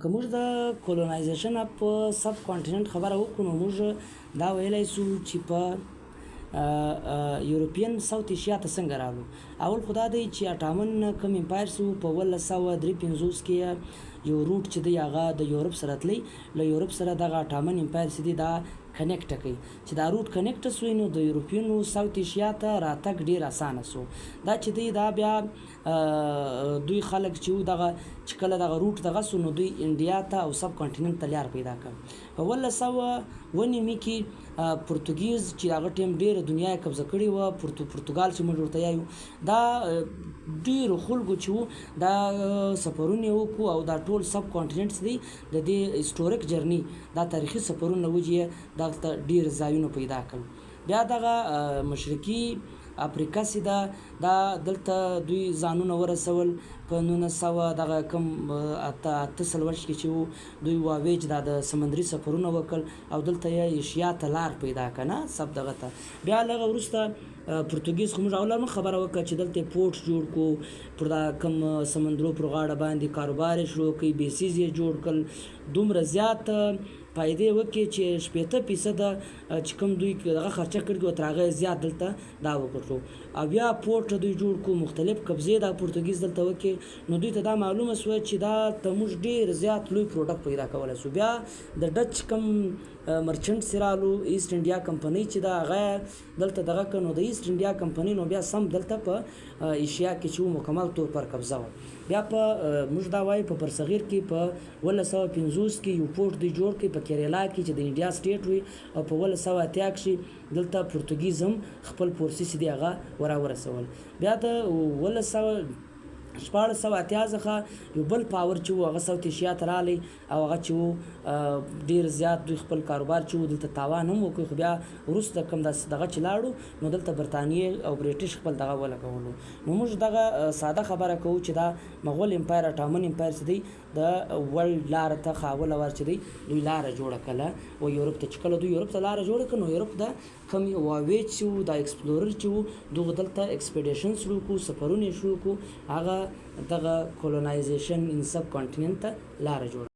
که موږ د کولونایزیشن اف سب کانټیننټ خبره وکړو نو موږ دا ویلی سو چې په یورپین ساوت ایشیا ته څنګه راغلو. اول خو دا دی چې اټامن کوم امپایر سو په 1853 کې یو روټ چې دی هغه د یورپ سره تللی، له یورپ سره دغه اټامن امپایر چې دی دا کنیکټ کوي. چې دا روټ کنیکټ سوی نو د یورپینو ساوت ایشیا ته راتګ ډیر اسانه سو. دا چې دی دا بیا دوی خلک چې دغه چې کله دغه روټ دغه سو نو دوی انډیا ته او سب کانټیننټ ته لار پیدا کړ. په 1909 کې پرتګیز چې هغه ټیم ډیره دنیا یې قبضه کړې وه، پرتګال چې موږ ورته یایو، دا ډیرو خلکو چې وو دا سفرونه یې وکړو او دا ټول سب کانټیننټس دی د دې هسټوریک جرني دا تاریخي سفرونه وو چې دلته ډیر ځایونه پیدا کړل. بیا دغه مشرقي افریقا چې دا دلته دوی ځانونه ورسول په 1900 دغه کم 48 کې چې وو دوی واویج دا د سمندري سفرونه وکړل او دلته یې ایشیا ته لار پیدا کړه نه سب دغه ته. بیا لږه وروسته پرتګیز خو موږ اول خبره وکړه چې دلته پورټ جوړ کړو، پر دا کم سمندرو پر غاړه باندې کاروبار یې شروع کړي، بیسیز یې جوړ کړل، دومره زیات فایدې وکړي چې 80% چې کوم دوی دغه خرچه کړي وو تر هغه زیات دلته دا وکړو. او بیا پورټ دوی جوړ کړو، مختلف قبضې دا پرتګیز دلته وکړي، نو دوی ته دا معلومه سوه چې دا ته موږ ډېر زیات لوی پروډکټ پیدا کولی سو. بیا د ډچ کم مرچنټ سرالو ایسټ انډیا کمپنۍ چې دا هغه دلته دغه کړ، نو د ایسټ انډیا کمپنۍ نو بیا سم دلته په ایشیا کې چې مکمل طور پر قبضه وه. بیا په موږ دا وایو په برصغیر کې په 1950 کې یو پورټ دوی جوړ کړي په کیرالا کې چې د انډیا سټیټ وي، او په 1980 کې دلته پرتګیز هم خپل فورسز دی هغه ورسول. بیا د 1480 څخه یو بل پاور چې وو هغه ساوت ایشیا ته راغلی او هغه چې وو ډېر زیات دوی خپل کاروبار چې وو دلته تاوان هم وکړ. خو بیا وروسته کوم دغه چې لاړو نو دلته برطانیې او بریټیش خپل دغه ولګولو. نو موږ دغه ساده خبره کوو چې دا مغول امپایر اټامن امپایر چې دی د ورلډ لاره ته خاوله ور چې دی دوی لاره جوړه کړله او یورپ ته چې کله دوی یورپ ته لاره جوړه کړه نو یورپ د کوم واویج چې وو دا ایکسپلورر چې وو دغه دلته ایکسپیډیشن شروع کړو، سفرونه شروع کړو، هغه دغه کولونایزیشن ان سب کانټیننټ ته لاره جوړه